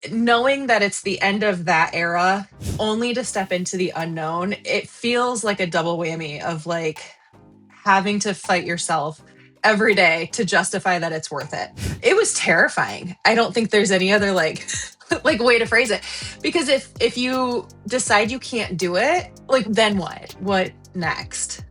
knowing that it's the end of that era, only to step into the unknown, it feels like a double whammy of like having to fight yourself every day to justify that it's worth it. It was terrifying. I don't think there's any other like like way to phrase it. Because if you decide you can't do it, like then what? What next?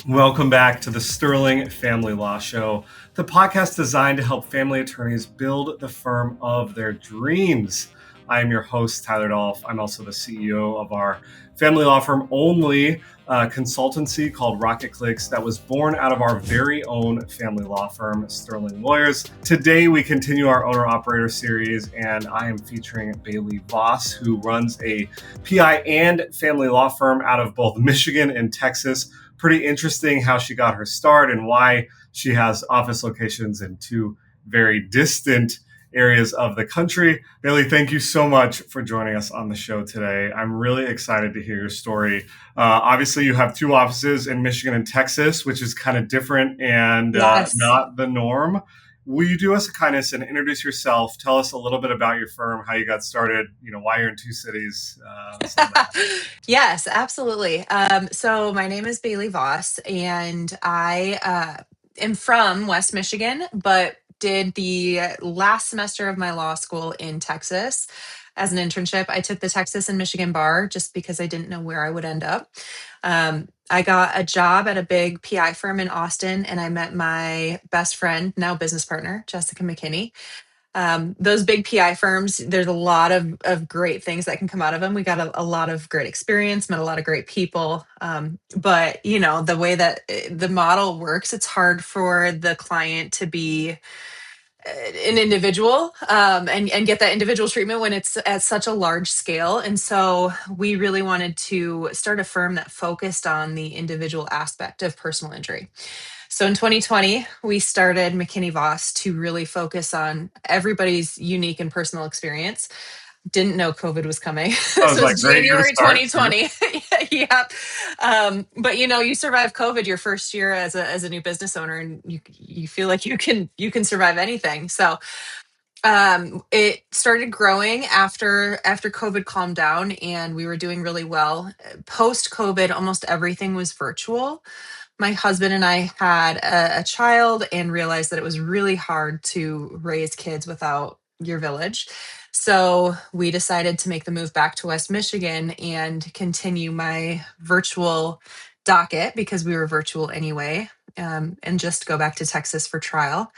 Welcome back to the Sterling Family Law Show, the podcast designed to help family attorneys build the firm of their dreams. I am your host, Tyler Dolph. I'm also the CEO of our family law firm only consultancy called Rocket Clicks that was born out of our very own family law firm, Sterling Lawyers. Today, we continue our owner-operator series, and I am featuring Bailey Voss, who runs a PI and family law firm out of both Michigan and Texas. Pretty interesting how she got her start and why she has office locations in two very distant areas of the country. Bailey, thank you so much for joining us on the show today. I'm really excited to hear your story. Obviously, you have two offices in Michigan and Texas, which is kind of different and Yes. not the norm. Will you do us a kindness and introduce yourself? Tell us a little bit about your firm, how you got started, why you're in two cities, some of that. Yes, absolutely. So my name is Bailey Voss, and I am from West Michigan, but did the last semester of my law school in Texas as an internship. I took the Texas and Michigan bar just because I didn't know where I would end up. I got a job at a big PI firm in Austin, and I met my best friend, now business partner, Jessica McKinney. Those big PI firms, there's a lot of great things that can come out of them. We got a lot of great experience, met a lot of great people. But the way that the model works, it's hard for the client to be an individual, and get that individual treatment when it's at such a large scale. And so we really wanted to start a firm that focused on the individual aspect of personal injury. So in 2020, we started McKinney Voss to really focus on everybody's unique and personal experience. Didn't know COVID was coming. I This was like, was great year to January start. 2020. Yep. But you survive COVID your first year as a new business owner, and you feel like you can survive anything. So it started growing after COVID calmed down, and we were doing really well. Post COVID, almost everything was virtual. My husband and I had a child and realized that it was really hard to raise kids without your village. So we decided to make the move back to West Michigan and continue my virtual docket because we were virtual anyway, and just go back to Texas for trial.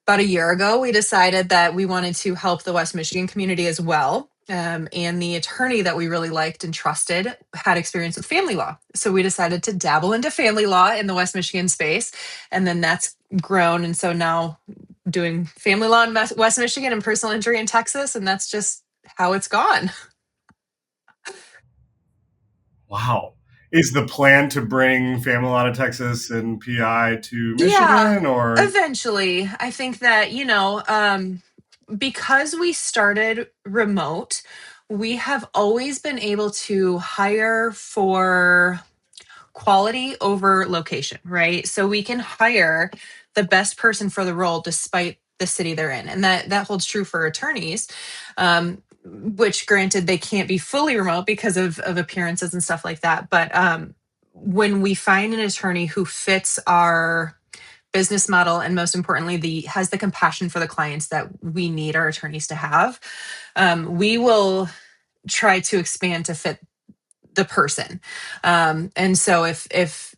About a year ago, we decided that we wanted to help the West Michigan community as well. And the attorney that we really liked and trusted had experience with family law. So we decided to dabble into family law in the West Michigan space. And then that's grown. And so now doing family law in West Michigan and personal injury in Texas. And that's just how it's gone. Wow. Is the plan to bring family law to Texas and PI to Yeah, Michigan or? eventually. I think that, because we started remote, we have always been able to hire for quality over location, right? So we can hire the best person for the role despite the city they're in. And that holds true for attorneys, which granted they can't be fully remote because of appearances and stuff like that. But when we find an attorney who fits our business model, and most importantly the has the compassion for the clients that we need our attorneys to have, we will try to expand to fit the person. And so if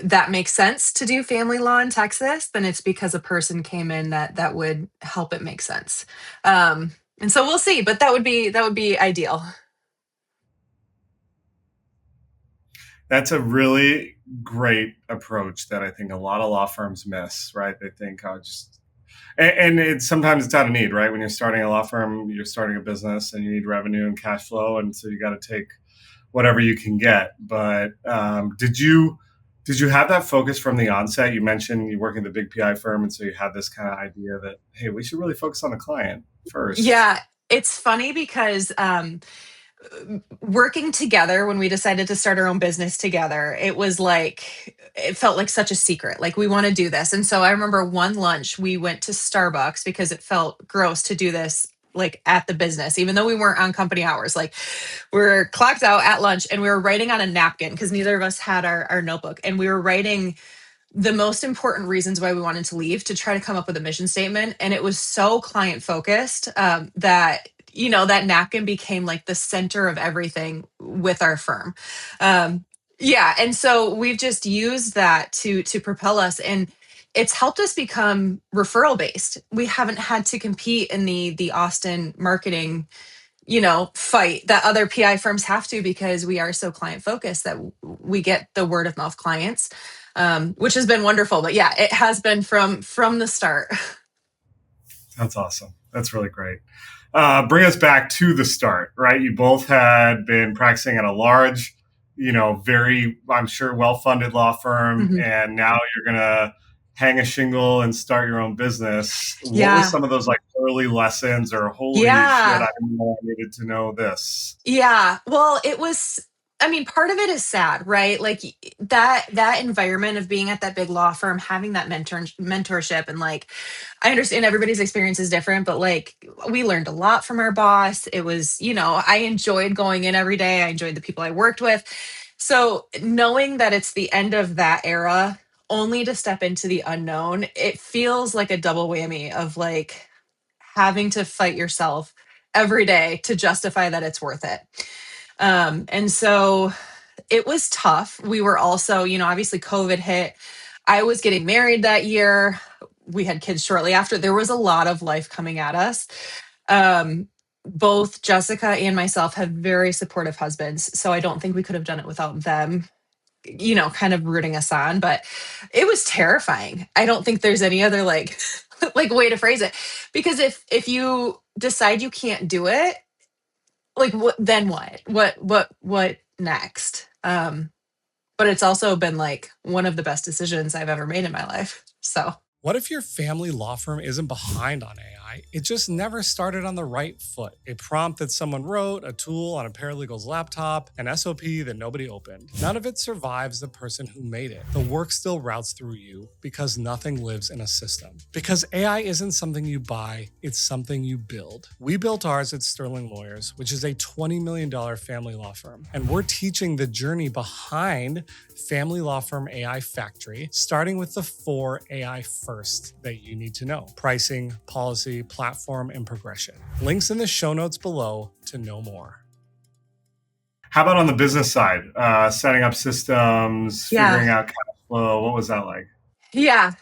that makes sense to do family law in Texas, then it's because a person came in that would help it make sense. And so we'll see, but that would be ideal. That's a really great approach that I think a lot of law firms miss, right? They think, oh, just, and it's sometimes it's out of need, right? When you're starting a law firm, you're starting a business and you need revenue and cash flow. And so you got to take whatever you can get. But did you have that focus from the onset? You mentioned you work in the big PI firm, and so you had this kind of idea that, hey, we should really focus on the client first. Yeah, it's funny because working together when we decided to start our own business together, it was like, it felt like such a secret. Like, we want to do this. And so I remember one lunch we went to Starbucks because it felt gross to do this like at the business, even though we weren't on company hours. Like, we were clocked out at lunch and we were writing on a napkin because neither of us had our notebook. And we were writing the most important reasons why we wanted to leave to try to come up with a mission statement. And it was so client focused that, that napkin became like the center of everything with our firm. Yeah. And so we've just used that to propel us. And it's helped us become referral based. We haven't had to compete in the Austin marketing fight that other PI firms have to, because we are so client focused that we get the word of mouth clients, which has been wonderful. But yeah, it has been from the start. That's awesome. That's really great. Bring us back to the start, right? You both had been practicing at a large, very, I'm sure, well-funded law firm, Mhm. and now you're going to hang a shingle and start your own business. What were Yeah. some of those like early lessons, or holy shit, Yeah. I didn't know I needed to know this? Yeah. Well, it was, I mean, part of it is sad, right? Like, that environment of being at that big law firm, having that mentorship, and like, I understand everybody's experience is different, but like, we learned a lot from our boss. It was, I enjoyed going in every day. I enjoyed the people I worked with. So knowing that it's the end of that era, only to step into the unknown, it feels like a double whammy of like having to fight yourself every day to justify that it's worth it. And so it was tough. We were also, obviously COVID hit. I was getting married that year. We had kids shortly after. There was a lot of life coming at us. Um, Both Jessica and myself have very supportive husbands. So I don't think we could have done it without them, kind of rooting us on. But it was terrifying. I don't think there's any other like like way to phrase it. Because if you decide you can't do it, like what then what next? But it's also been like one of the best decisions I've ever made in my life. So What if your family law firm isn't behind on AI? It just never started on the right foot. A prompt that someone wrote, a tool on a paralegal's laptop, an SOP that nobody opened. None of it survives the person who made it. The work still routes through you because nothing lives in a system. Because AI isn't something you buy, it's something you build. We built ours at Sterling Lawyers, which is a $20 million family law firm. And we're teaching the journey behind Family Law Firm AI Factory, starting with the 4 AI first that you need to know: pricing, policy, platform, and progression. Links in the show notes below to know more. How about on the business side? Setting up systems, yeah. figuring out cash flow. What was that like? Yeah.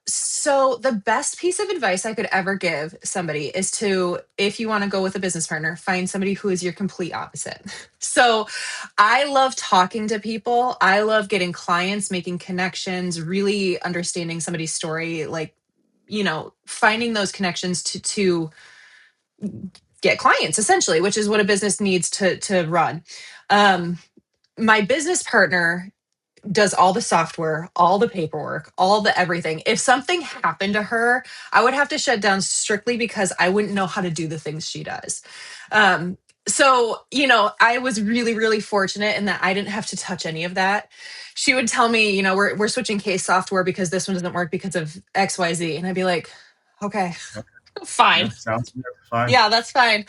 So the best piece of advice I could ever give somebody is to, if you want to go with a business partner, find somebody who is your complete opposite. So I love talking to people. I love getting clients, making connections, really understanding somebody's story, like, finding those connections to get clients essentially, which is what a business needs to run. Um, my business partner does all the software, all the paperwork, all the everything. If something happened to her, I would have to shut down strictly because I wouldn't know how to do the things she does. Um, so, I was really, really fortunate in that I didn't have to touch any of that. She would tell me, we're switching case software because this one doesn't work because of XYZ. And I'd be like, okay, Yeah, fine. sounds good. Fine. Yeah, that's fine.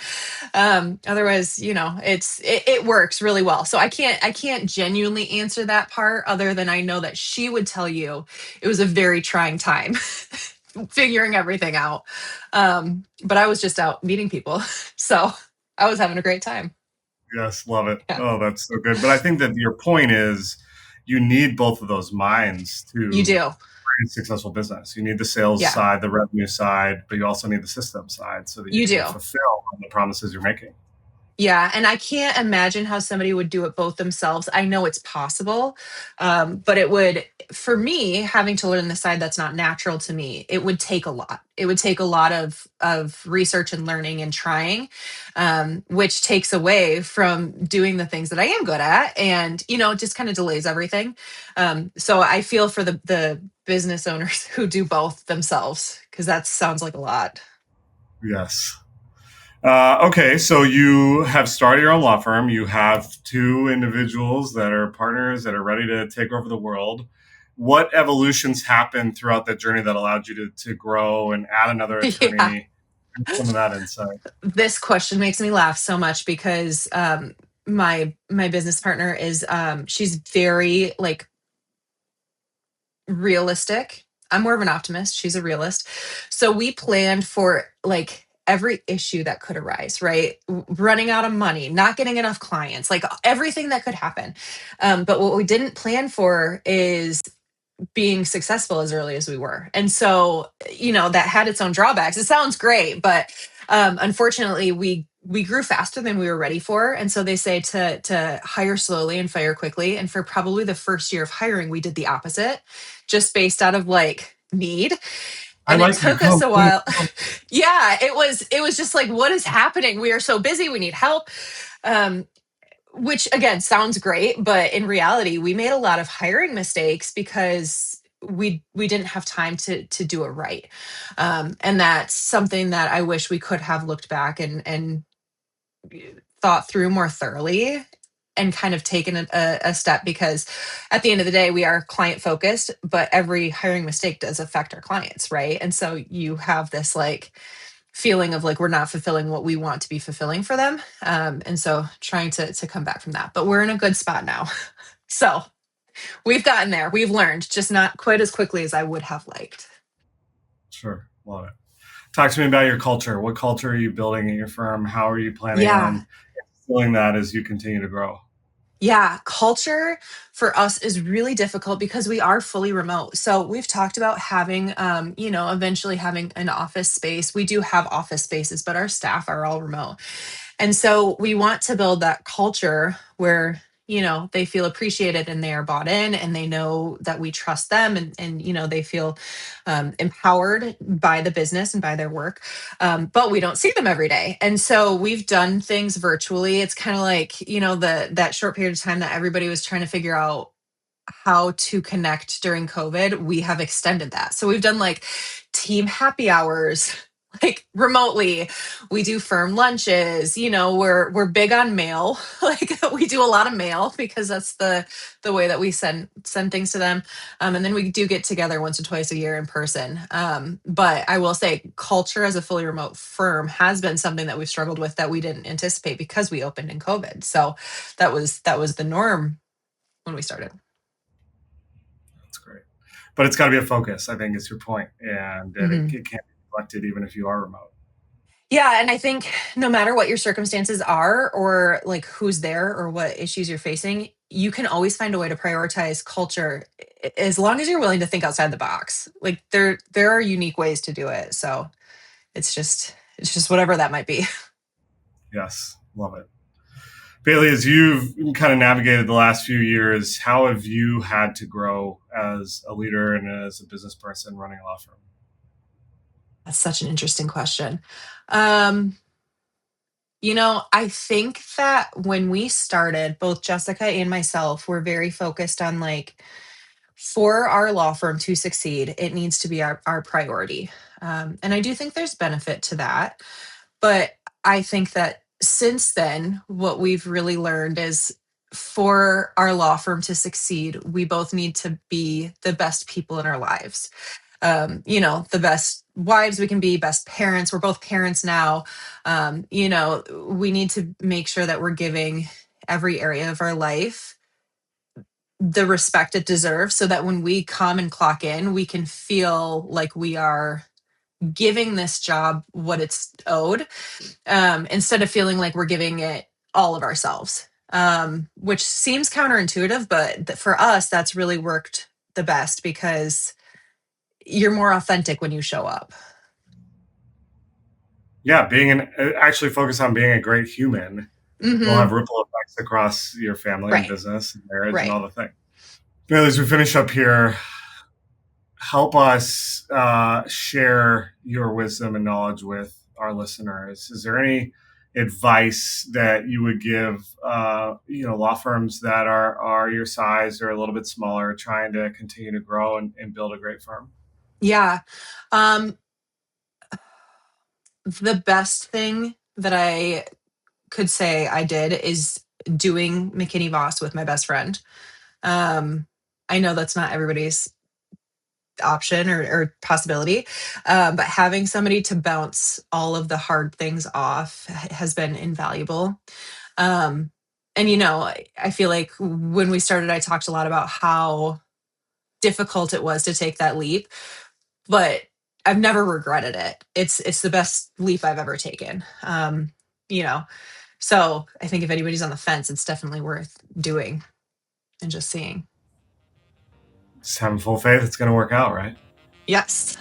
Otherwise, it works really well. So I can't genuinely answer that part, other than I know that she would tell you it was a very trying time figuring everything out. But I was just out meeting people. So I was having a great time. Yes, love it. Yeah. Oh, that's so good. But I think that your point is you need both of those minds You to do. create a successful business. You need the sales Yeah. side, the revenue side, but you also need the system side so that you You can do. fulfill on the promises you're making. Yeah, and I can't imagine how somebody would do it both themselves. I know it's possible, but it would, for me, having to learn the side that's not natural to me, it would take a lot. It would take a lot of research and learning and trying, which takes away from doing the things that I am good at, and it just kind of delays everything. So I feel for the business owners who do both themselves, because that sounds like a lot. Yes. Okay, so you have started your own law firm. You have two individuals that are partners that are ready to take over the world. What evolutions happened throughout that journey that allowed you to grow and add another Yeah. attorney? Some of that insight. This question makes me laugh so much because my business partner is she's very like realistic. I'm more of an optimist. She's a realist. So we planned for like every issue that could arise, right? Running out of money, not getting enough clients, like everything that could happen. But what we didn't plan for is being successful as early as we were. And so, that had its own drawbacks. It sounds great, but unfortunately, we grew faster than we were ready for. And so they say to hire slowly and fire quickly. And for probably the first year of hiring, we did the opposite, just based out of like need. I And it like you. took us Come, a please. while. Yeah, it was just like, what is happening? We are so busy. We need help. Um, which again sounds great, but in reality we made a lot of hiring mistakes because we didn't have time to do it right. And that's something that I wish we could have looked back and thought through more thoroughly and kind of taken a step, because at the end of the day we are client focused, but every hiring mistake does affect our clients, right? And so you have this like feeling of like we're not fulfilling what we want to be fulfilling for them. And so trying to come back from that. But we're in a good spot now. So we've gotten there. We've learned, just not quite as quickly as I would have liked. Sure, love it. Talk to me about your culture. What culture are you building in your firm? How are you planning Yeah. on instilling that as you continue to grow? Yeah, culture for us is really difficult because we are fully remote. So we've talked about having, eventually having an office space. We do have office spaces, but our staff are all remote. And so we want to build that culture where, they feel appreciated and they are bought in and they know that we trust them, and they feel empowered by the business and by their work. But we don't see them every day. And so we've done things virtually. It's kind of like, that short period of time that everybody was trying to figure out how to connect during COVID, we have extended that. So we've done like team happy hours, like remotely. We do firm lunches. We're big on mail. Like we do a lot of mail because that's the way that we send things to them. And then we do get together once or twice a year in person. But I will say, culture as a fully remote firm has been something that we've struggled with that we didn't anticipate because we opened in COVID. So that was the norm when we started. That's great. But it's got to be a focus, I think, is your point. And that it, Mhm. it can't be neglected even if you are remote. Yeah, and I think no matter what your circumstances are or like who's there or what issues you're facing, you can always find a way to prioritize culture as long as you're willing to think outside the box. Like there are unique ways to do it. So it's just whatever that might be. Yes, love it. Bailey, as you've kind of navigated the last few years, how have you had to grow as a leader and as a business person running a law firm? That's such an interesting question. I think that when we started, both Jessica and myself were very focused on like, for our law firm to succeed, it needs to be our priority. And I do think there's benefit to that. But I think that since then, what we've really learned is for our law firm to succeed, we both need to be the best people in our lives. The best wives we can be, best parents. We're both parents now. We need to make sure that we're giving every area of our life the respect it deserves so that when we come and clock in, we can feel like we are giving this job what it's owed, instead of feeling like we're giving it all of ourselves, which seems counterintuitive, but for us, that's really worked the best because you're more authentic when you show up. Yeah, actually focus on being a great human will have Hmm. ripple effects across your family and Right, business and marriage and right. all the things. Bailey, as we finish up here, help us share your wisdom and knowledge with our listeners. Is there any advice that you would give, law firms that are your size or a little bit smaller, trying to continue to grow and build a great firm? Yeah. Um, the best thing that I could say I did is doing McKinney Voss with my best friend. I know that's not everybody's option or possibility, but having somebody to bounce all of the hard things off has been invaluable. And I feel like when we started, I talked a lot about how difficult it was to take that leap, but I've never regretted it. It's the best leap I've ever taken. You know, so I think if anybody's on the fence, it's definitely worth doing and just seeing. Just having full faith it's going to work out, right? Yes.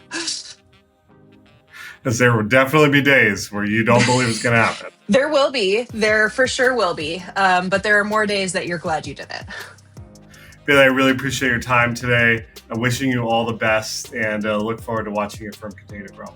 Because there will definitely be days where you don't believe it's going to happen. There will be. There for sure will be. But there are more days that you're glad you did it. Bailey, I really appreciate your time today. I'm wishing you all the best and look forward to watching your firm continue to grow.